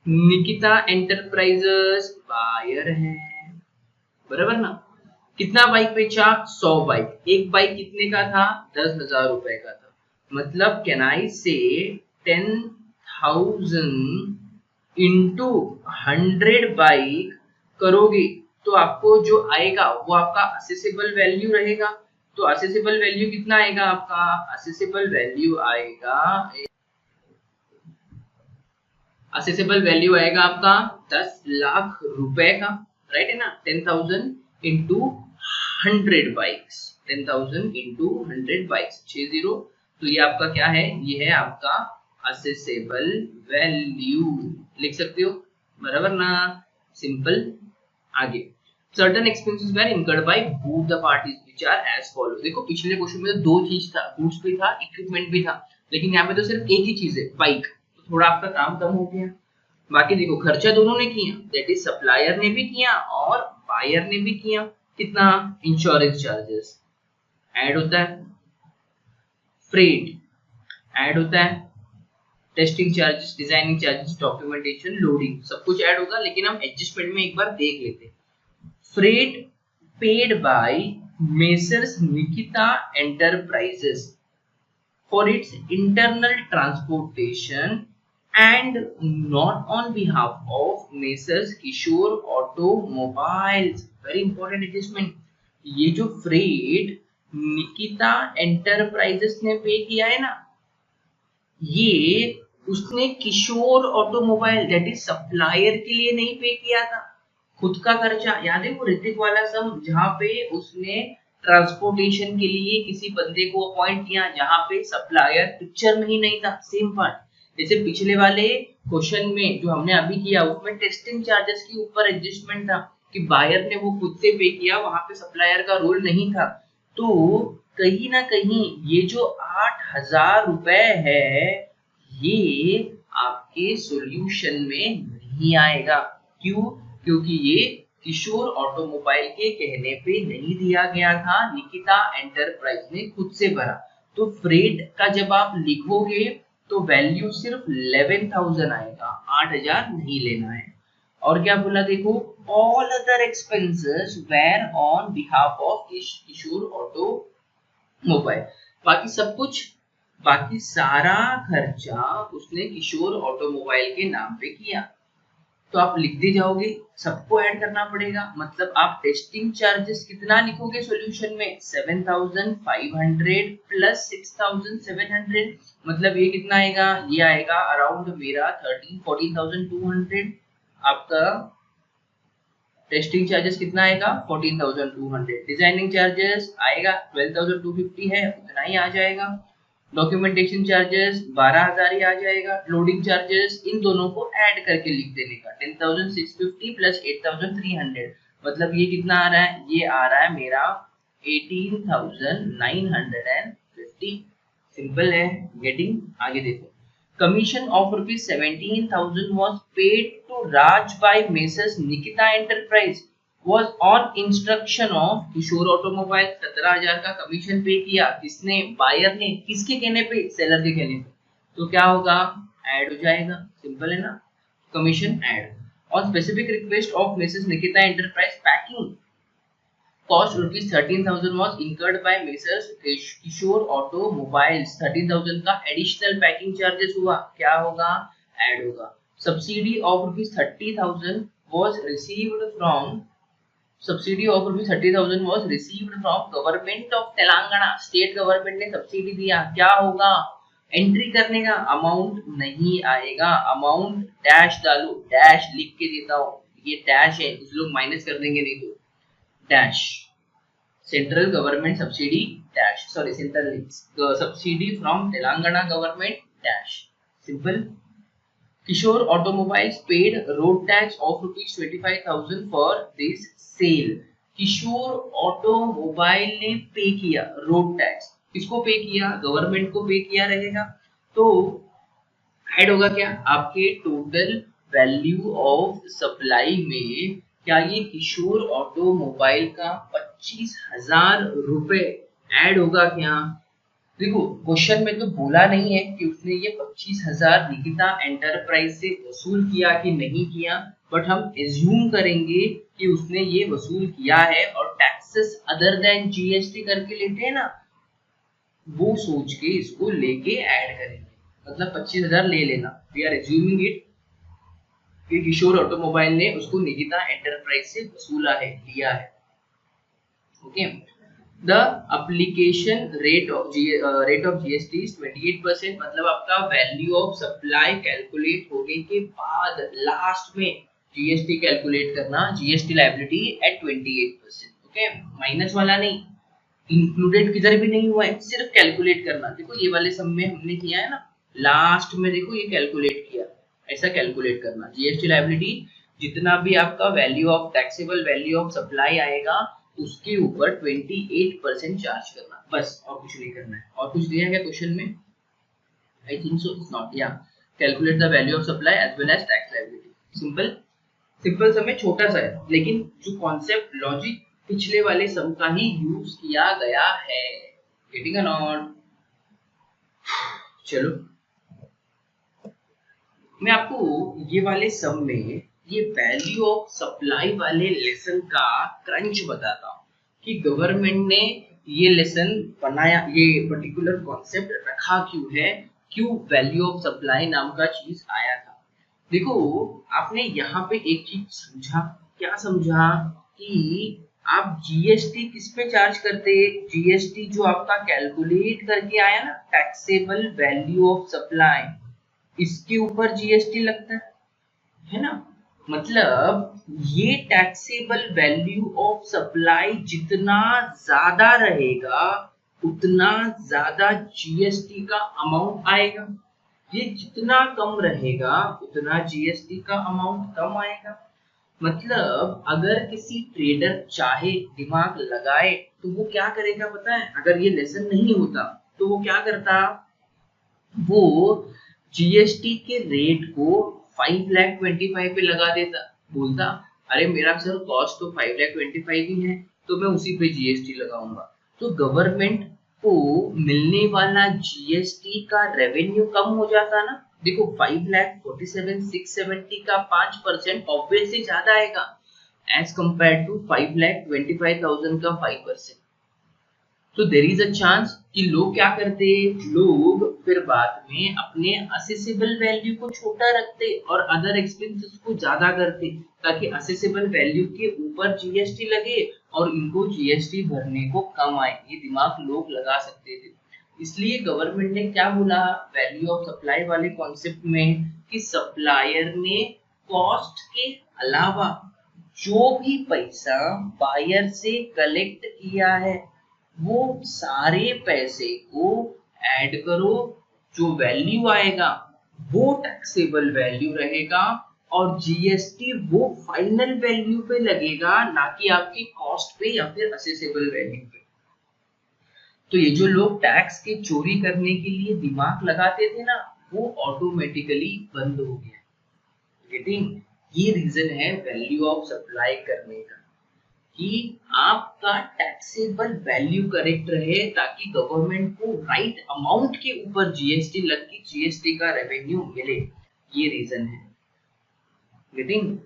निकिता एंटरप्राइजेस बायर है, बराबर ना। कितना बाइक बेचा? 100 बाइक। एक बाइक कितने का था? 10,000 रुपए का था। मतलब कैन आई से 10,000 इंटू 100 बाइक करोगे तो आपको जो आएगा वो आपका असेसेबल वैल्यू रहेगा। तो असेसेबल वैल्यू कितना आएगा आपका? असेसेबल वैल्यू आएगा आपका 10 लाख रुपए का, राइट है ना। 10,000 इंटू 100 बाइक्स, 10,000 इंटू 100 बाइक्स 60। तो ये आपका क्या है? ये है आपका असेसेबल वैल्यू, लिख सकते हो, बराबर ना। सिंपल। आगे certain expenses were incurred by both the parties which are as follow. देखो पिछले क्वेश्चन में तो दो चीज था, गुड्स भी था, इक्विपमेंट भी था, लेकिन यहाँ पे तो सिर्फ एक ही चीज है, बाइक। तो थोड़ा आपका काम कम हो गया। बाकी देखो खर्चा दोनों ने किया, दैट इज सप्लायर ने भी किया और बायर ने भी किया। कितना? इंश्योरेंस चार्जेस ऐड होता है, फ्रेट ऐड होता है, testing charges, designing charges, documentation, loading, सब कुछ ऐड होगा। लेकिन हम एडजस्टमेंट में एक बार देख लेते हैं। Freight paid by Messrs Nikita Enterprises for its internal transportation and not on behalf of Messrs Kishore Automobiles. Very important adjustment. ये जो freight निकिता एंटरप्राइजेस ने पे किया है ना, ये उसने किशोर ऑटोमोबाइल दैट इज सप्लायर के लिए नहीं पे किया था। खुद का खर्चा याद है वो ऋतिक वाला सम, जहाँ पे उसने ट्रांसपोर्टेशन के लिए किसी बंदे को अपॉइंट किया, जहाँ पे सप्लायर पिक्चर में ही नहीं था। सेम पार्ट जैसे पिछले वाले क्वेश्चन में जो हमने अभी किया, उसमें टेस्टिंग चार्जेस के ऊपर एडजस्टमेंट था कि बायर ने वो खुद से पे किया, वहां पे सप्लायर का रोल नहीं था। तो कहीं ना कहीं ये जो 8,000 रुपए है ये आपके सॉल्यूशन में नहीं आएगा। क्यों? क्योंकि ये किशोर ऑटोमोबाइल के कहने पे नहीं दिया गया था, निकिता एंटरप्राइज ने खुद से भरा। तो फ्रेट का जब आप लिखोगे तो वैल्यू सिर्फ 11,000 आएगा, 8,000 नहीं लेना है। और क्या बोला देखो, all other expenses were on behalf of Kishore automobile. बाकी सब कुछ, बाकी सारा खर्चा उसने किशोर ऑटोमोबाइल के नाम पे किया। तो आप लिखते जाओगे, सबको ऐड करना पड़ेगा। मतलब आप टेस्टिंग चार्जेस कितना लिखोगे सॉल्यूशन में? 7,500 प्लस 6,700, मतलब ये कितना आएगा? ये आएगा अराउंड मेरा 14,200। आपका टेस्टिंग चार्जेस कितना आएगा? 14,200। डिजाइनिंग चार्जेस आएगा 12,250 है, उतना ही आ जाएगा। डॉक्यूमेंटेशन चार्जेस 12,000 ही आ जाएगा। लोडिंग चार्जेस इन दोनों को ऐड करके लिख देने का 10,650 प्लस 8,300, मतलब ये कितना आ रहा है? ये आ रहा है मेरा 18,950। सिंपल है गेटिंग। आगे देखो, commission of rupees 17,000 was paid to Raj by Messrs Nikita Enterprise was on instruction of Kishore automobile. 17,000 का कमीशन पे किया किसने? बायर ने। किसके कहने पे? सेलर के कहने पे। तो क्या होगा? ऐड हो जाएगा। सिंपल है ना, commission add. On specific request of Mrs Nikita enterprise packing cost rupees 13,000 was incurred by Messrs Kishore automobiles. 13,000 का एडिशनल पैकिंग चार्जेस हुआ, क्या होगा? ऐड होगा। Subsidy of rupees 30,000 was received from government of Telangana. State government ने subsidy दिया, क्या होगा? Entry करने का अमाउंट नहीं आएगा, अमाउंट डैश डालो, डैश लिख के देता हूँ, ये डैश है, कुछ लोग माइनस कर देंगे नहीं तो dash. Central government subsidy dash, sorry central subsidy from Telangana government dash. Simple. Kishore automobiles paid road tax of rupees 25,000 for this sale. Kishore automobile ने पे किया रोड टैक्स। किसको पे किया, गवर्नमेंट को पे किया रहेगा। तो ऐड होगा क्या, आपके टोटल वैल्यू ऑफ सप्लाई में क्या ये किशोर ऑटोमोबाइल का 25,000 रुपए ऐड होगा क्या। देखो क्वेश्चन में तो बोला नहीं है कि उसने ये 25,000 निकिता एंटरप्राइज से वसूल किया कि नहीं किया, बट हम एज्यूम करेंगे कि उसने ये वसूल किया है, और टैक्सेस अदर देन जीएसटी करके लेते हैं ना, वो सोच के इसको लेके ऐड करेंगे। मतलब 25,000 ले लेना, वी आर एज्यूमिंग इट कि किशोर ऑटोमोबाइल ने उसको निकिता एंटरप्राइज से वसूला है, लिया है। Okay, the application rate of GST is 28%। मतलब आपका वैल्यू ऑफ सप्लाई कैलकुलेट होने के बाद लास्ट में जीएसटी कैलकुलेट करना, GST liability at 28%। Okay, minus वाला नहीं, इंक्लूडेड किधर भी नहीं हुआ है, सिर्फ कैलकुलेट करना। देखो ये वाले सम में हमने किया है ना, लास्ट में देखो ये कैलकुलेट किया, ऐसा कैलकुलेट करना। जीएसटी लायबिलिटी जितना भी आपका value of taxable value of supply आएगा उसके ऊपर 28% चार्ज करना, बस, और कुछ नहीं करना है। और कुछ दिया है क्या क्वेश्चन में, I think so it's not, या calculate the value of supply as well as tax liability. Simple simple sum है, छोटा सा है, लेकिन जो कॉन्सेप्ट लॉजिक पिछले वाले सम का ही यूज किया गया है। Getting a not. चलो मैं आपको ये वाले सम में ये वैल्यू ऑफ सप्लाई वाले लेसन का क्रंच बताता हूँ कि गवर्नमेंट ने ये लेसन बनाया, ये पर्टिकुलर कॉन्सेप्ट रखा क्यों है, क्यों वैल्यू ऑफ सप्लाई नाम का चीज आया था। देखो आपने यहाँ पे एक चीज समझा, क्या समझा कि आप जीएसटी किस पे चार्ज करते, जीएसटी जो आपका कैलकुलेट करके आया ना, टैक्सेबल वैल्यू ऑफ सप्लाई, इसके ऊपर जीएसटी लगता है ना। मतलब ये टैक्सेबल वैल्यू ऑफ सप्लाई जितना ज्यादा रहेगा उतना ज्यादा जीएसटी का अमाउंट आएगा, ये जितना कम रहेगा उतना जीएसटी का अमाउंट कम आएगा। मतलब अगर किसी ट्रेडर चाहे दिमाग लगाए तो वो क्या करेगा पता है, अगर ये लेसन नहीं होता तो वो क्या करता, वो जीएसटी के रेट को 5,25,000 पे लगा देता, बोलता अरे मेरा सर कॉस्ट तो 5,25,000 ही है तो मैं उसी पे जीएसटी लगाऊंगा। तो गवर्नमेंट को मिलने वाला जीएसटी का रेवेन्यू कम हो जाता ना। देखो 5,47,670 का 5% ऑब्वियसली ज्यादा आएगा एज कंपेयर टू 5,25,000 का 5%। तो देर इज अ चांस कि लोग क्या करते, लोग फिर बाद में अपने असेसेबल वैल्यू को छोटा रखते और अदर एक्सपेंसेस को ज्यादा करते, ताकि असेसेबल वैल्यू के ऊपर जीएसटी लगे और इनको जीएसटी भरने को कम आए। ये दिमाग लोग लगा सकते थे। इसलिए गवर्नमेंट ने क्या बोला वैल्यू ऑफ सप्लाई वाले कॉन्सेप्ट में, कि सप्लायर ने कॉस्ट के अलावा जो भी पैसा बायर से कलेक्ट किया है वो सारे पैसे को ऐड करो, जो वैल्यू आएगा वो टैक्सेबल वैल्यू रहेगा और जीएसटी वो फाइनल वैल्यू पे लगेगा, ना कि आपकी कॉस्ट पे या फिर असेसेबल वैल्यू पे। तो ये जो लोग टैक्स के चोरी करने के लिए दिमाग लगाते थे ना, वो ऑटोमेटिकली बंद हो गया। गेटिंग, ये रीजन है वैल्यू ऑफ सप्लाई करने का, कि आपका टैक्सेबल वैल्यू करेक्ट रहे ताकि गवर्नमेंट को राइट अमाउंट के ऊपर जीएसटी लग के जीएसटी का रेवेन्यू मिले। ये रीजन है। Getting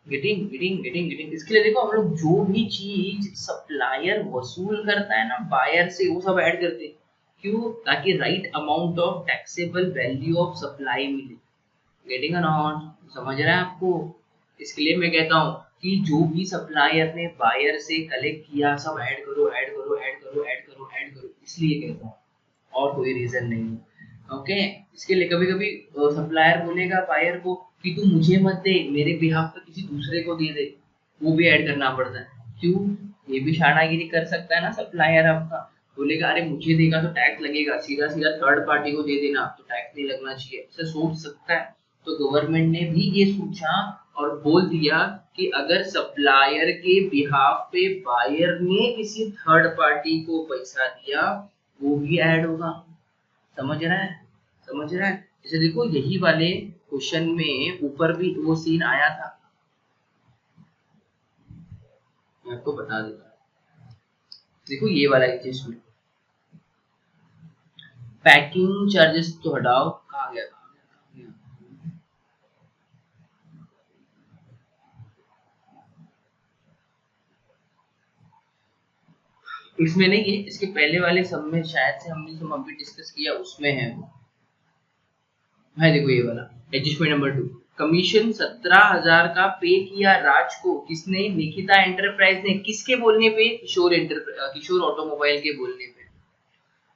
getting getting getting getting इसके लिए देखो हम लोग जो भी चीज सप्लायर वसूल करता है ना बायर से, वो सब ऐड करते हैं। क्यों, ताकि right amount of taxable value of supply मिले। गेटिंग नॉट, समझ रहे हैं आपको। इसके लिए मैं कहता हूँ कि जो भी सप्लायर ने बायर से कलेक्ट किया सब ऐड करो ऐड करो ऐड करो ऐड करो ऐड करो, इसलिए कहता हूँ, और कोई रीजन नहीं है। ओके, इसके लिए कभी कभी सप्लायर बोलेगा बायर को कि तू मुझे मत दे, मेरे बिहाफ पे किसी दूसरे को दे दे, वो भी ऐड करना पड़ता है। क्यों, ये भी शानागिरी कर सकता है ना सप्लायर आपका, बोलेगा अरे मुझे देगा तो टैक्स लगेगा, सीधा सीधा थर्ड पार्टी को दे देना तो टैक्स नहीं लगना चाहिए, ऐसा सोच सकता है। तो गवर्नमेंट ने भी ये सोचा और बोल दिया कि अगर सप्लायर के बिहाफ पे बायर ने किसी थर्ड पार्टी को पैसा दिया वो भी ऐड होगा। समझ रहा है, समझ रहा है। जैसे देखो यही वाले क्वेश्चन में ऊपर भी वो सीन आया था, मैं आपको बता देता हूँ। देखो ये वाला चीज में पैकिंग चार्जेस तो हटाओ, कहाँ गया, कहाँ गया? इसमें नहीं है, इसके पहले वाले सब में शायद से हमने जो अभी डिस्कस किया उसमें है वो। है देखो ये वाला एडजस्टमेंट नंबर 2, कमीशन 17,000 का पे किया राज को, किसने, निकिता एंटरप्राइज ने, किसके बोलने पे, किशोर ऑटोमोबाइल के बोलने पे,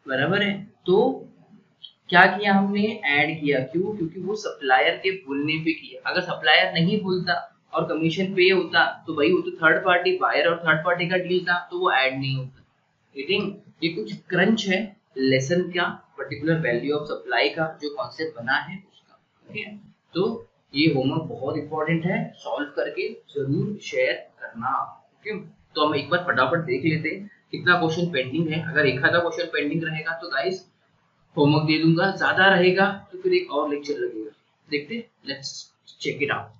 बराबर है। तो क्या किया हमने, ऐड किया, क्यों, क्योंकि वो सप्लायर के बोलने पे किया। अगर सप्लायर नहीं बोलता और कमीशन पे होता तो भाई वो तो थर्ड पार्टी बायर और थर्ड पार्टी का डील था, तो वो ऐड नहीं होता। ठीक, ये कुछ क्रंच है लेसन का, पर्टिकुलर वैल्यू ऑफ सप्लाई का जो कॉन्सेप्ट बना है उसका। ठीक है, तो ये होमवर्क बहुत इंपॉर्टेंट है, सॉल्व करके जरूर शेयर करना। ओके, तो हम एक बार फटाफट देख लेते हैं कितना क्वेश्चन पेंडिंग है। अगर एक आधा क्वेश्चन पेंडिंग रहेगा तो गाइस होमवर्क दे दूंगा, ज्यादा रहेगा तो फिर एक और लेक्चर लगेगा। देखते, लेट्स चेक इट आउट।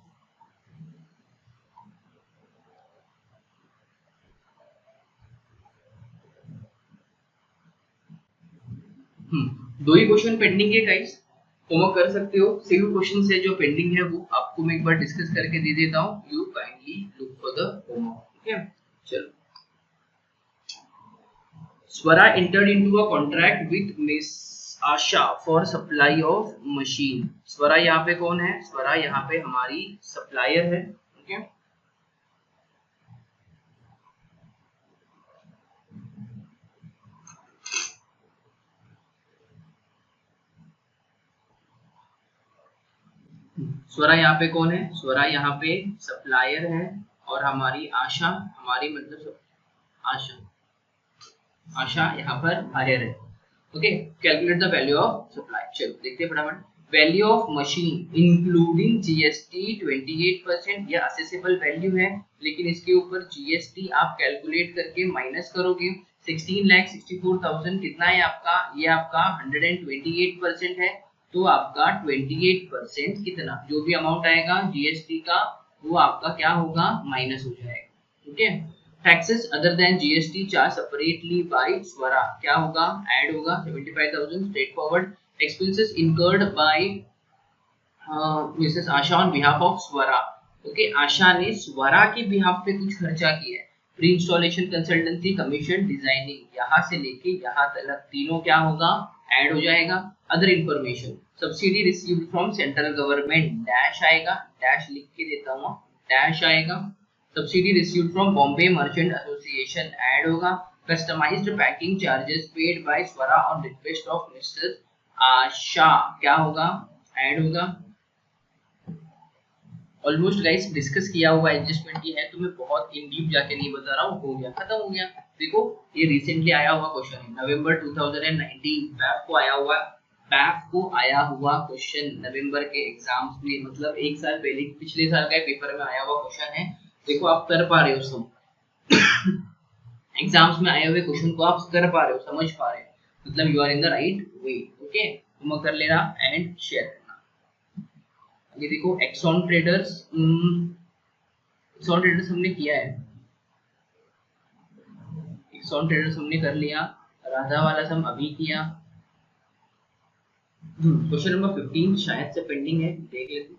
दो ही क्वेश्चन पेंडिंग है गाइस, होमवर्क कर सकते हो। सिर्फ क्वेश्चन से जो पेंडिंग है वो आपको मैं एक बार डिस्कस करके दे देता हूँ, you kindly look for the homework. ठीक है, चलो। Swara entered into a contract with Miss Asha for supply of machine. Swara यहाँ पे कौन है, स्वरा यहाँ पे हमारी सप्लायर है। ओके, स्वरा यहाँ पे कौन है, स्वरा यहाँ पे सप्लायर है और हमारी आशा, हमारी मतलब आशा, आशा यहाँ पर हायर है। Okay, calculate the value of supply. चलो देखते हैं फटाफट। Value of machine including GST 28%, यह असेसेबल वैल्यू है, लेकिन इसके ऊपर जीएसटी आप कैलकुलेट करके माइनस करोगे। 16,64,000 कितना है आपका, ये आपका 128% है, तो आपका 28% कितना, जो भी अमाउंट आएगा जीएसटी का वो आपका क्या होगा, माइनस हो जाएगा। Okay, taxes other than GST charge separately by Swara, क्या होगा, ऐड होगा 75,000 straightforward. Expenses incurred by Mrs Asha on behalf of Swara. Okay, Asha ने स्वरा के बिहाफ पे कुछ खर्चा किया है। Pre installation consultancy commission designing, यहाँ से लेके यहाँ तक तीनों क्या होगा, ऐड हो जाएगा। Other information, subsidy received from central government, dash आएगा, डैश लिख के देता हूँ, डैश आएगा। Subsidy received from Bombay merchant association, add होगा। Customised packing charges paid by Swara on request of mister Asha, क्या होगा, ऐड होगा। ऑलमोस्ट गाइस डिस्कस किया हुआ एडजस्टमेंट की है, तो मैं बहुत इन डीप जाके नहीं बता रहा हूँ, हो गया, खत्म हो गया। देखो ये रिसेंटली आया हुआ क्वेश्चन है, नवंबर 2019 बैफ को आया हुआ, बैफ को आया हुआ क्वेश्चन नवंबर के एग्जाम्स में, मतलब एक साल पहले पिछले साल का पेपर में आया हुआ क्वेश्चन है। देखो आप कर पा रहे हो सब एग्जाम्स में आए हुए क्वेश्चन को आप कर पा रहे हो, समझ पा रहे हो, मतलब you are in the right way. Okay, तुम कर लेना एंड शेयर करना। ये देखो एक्सॉन ट्रेडर्स, एक्सॉन ट्रेडर्स हमने किया है, एक्सॉन ट्रेडर्स हमने कर लिया। राधा वाला हम अभी किया। क्वेश्चन नंबर 15 शायद से पेंडिंग है, देख लेते हैं।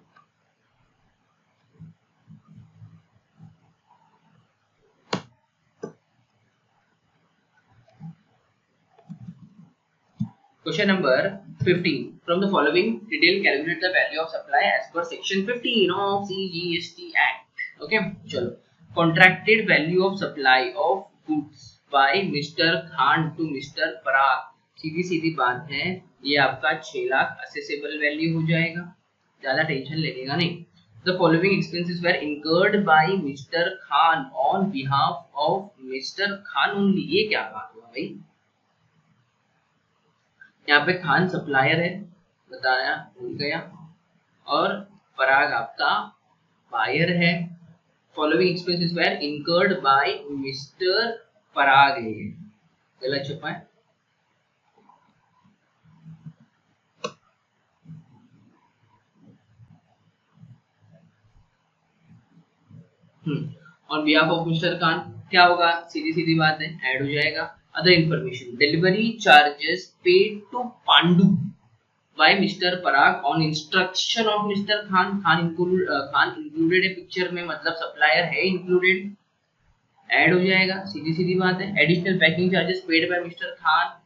Question number 15. From the following detail, calculate the value of supply as per section 15 of CGST Act. Okay, चलो। Contracted value of supply of goods by Mr. Khan to Mr. Parag. सीधी सीधी बात है, ये आपका 6 लाख असेसेबल वैल्यू हो जाएगा, ज्यादा tension लगेगा नहीं। The following expenses were incurred by Mr. Khan on behalf of Mr. Khan only. ये क्या बात हुआ भाई, यहाँ पे खान सप्लायर है, बताया भूल गया, और पराग आपका बायर है। Following expenses were incurred by mister Parag है, गलत छपा है, on behalf of mister Khan क्या होगा, सीधी सीधी बात है, ऐड हो जाएगा। Other information, delivery charges paid to Pandu by mister Parag on instruction of mister Khan. Khan included है पिक्चर में, मतलब सप्लायर है इंक्लूडेड, ऐड हो जाएगा, सीधी सीधी बात है। Additional packing charges paid bye mister Khan,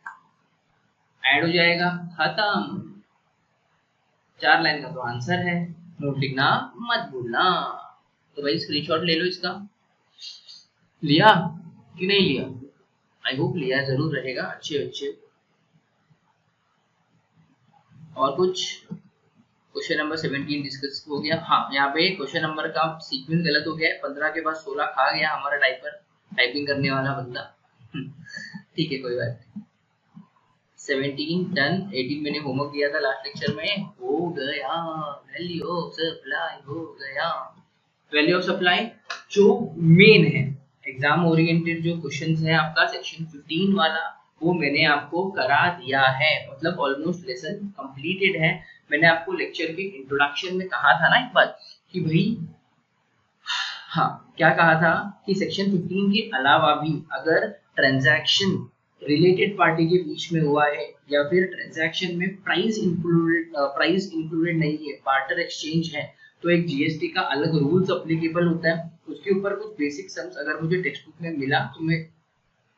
add हो जाएगा, खत्म। 4 लाइन का तो आंसर है, नोट लिखना मत भूलना। तो भाई स्क्रीनशॉट ले लो इसका। लिया कि नहीं लिया? आई होप लिया जरूर रहेगा अच्छे अच्छे। और कुछ क्वेश्चन नंबर 17 डिस्कस हो गया। हाँ, यहाँ पे क्वेश्चन नंबर का सीक्वेंस गलत हो गया है, 15 के बाद 16 खा गया हमारा टाइपिंग करने वाला बंदा। ठीक है, कोई बात नहीं। 17 डन, 18 मैंने होमवर्क दिया था लास्ट लेक्चर में, हो गया। वैल्यू ऑफ सप्लाई हो गया। वैल्यू ऑफ सप्लाई जो मेन है, एग्जाम ओरिएंटेड जो क्वेश्चंस है आपका सेक्शन 15 वाला, वो मैंने आपको करा दिया है, मतलब ऑलमोस्ट लेसन कंप्लीटेड है। मैंने आपको लेक्चर के इंट्रोडक्शन में कहा था ना एक बात कि भाई, हाँ क्या कहा था कि सेक्शन 15 के अलावा भी अगर ट्रांजैक्शन रिलेटेड पार्टी के बीच में हुआ है या फिर ट्रांजैक्शन में प्राइस इंक्लूडेड नहीं है, बार्टर एक्सचेंज है, तो एक जीएसटी का अलग रूल्स अप्लीकेबल होता है। उसके ऊपर कुछ बेसिक सम्स अगर मुझे टेक्स्ट बुक में मिला तो मैं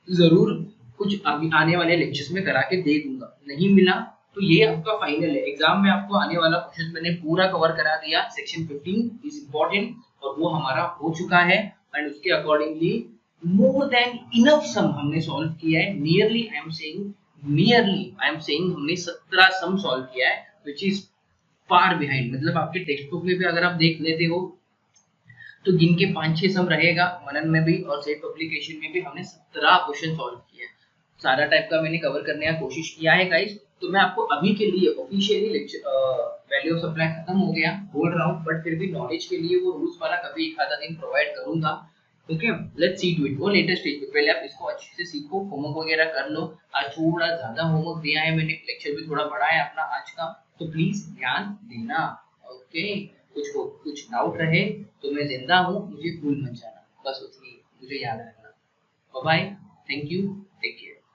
जरूर कुछ आने वाले लेक्चर्स में करा के दे दूंगा, नहीं मिला तो ये आपका फाइनल है। एग्जाम में आपको आने वाला क्वेश्चन मैंने पूरा कवर करा दिया। सेक्शन 15 इज इम्पोर्टेंट और वो हमारा हो चुका है, एंड उसके अकॉर्डिंगली मोर देन इनफ सम हमने सॉल्व किया है। नियरली आई एम सेइंग हमने 17 सम सॉल्व किया है, व्हिच इज फार बिहाइंड। मतलब आपके टेक्स्ट बुक में भी अगर आप देख लेते हो तो गिन के 5-6 सम रहेगा, मनन में भी और सेट पब्लिकेशन में भी हमने 17 क्वेश्चन सॉल्व किया है। सारा टाइप का मैंने कवर करने का कोशिश किया है गाइस। तो मैं आपको अभी के लिए ऑफिशियली वैल्यू ऑफ सप्लाई खत्म हो गया बोल रहा हूँ, बट फिर भी नॉलेज के लिए वो रूल्स वाला कभी एक आधा दिन प्रोवाइड करूंगा। Okay, let's see to it. वो लेटेस्ट स्टेज पे पहले आप इसको अच्छे से सीखो, होमवर्क वगैरह कर लो। आज थोड़ा ज्यादा होमवर्क दिया है मैंने, लेक्चर भी थोड़ा बड़ा है अपना आज का, तो प्लीज ध्यान देना। ओके, कुछ डाउट रहे तो मैं जिंदा हूँ, मुझे भूल मत जाना, बस उतनी मुझे याद रखना। Bye, thank you, take care.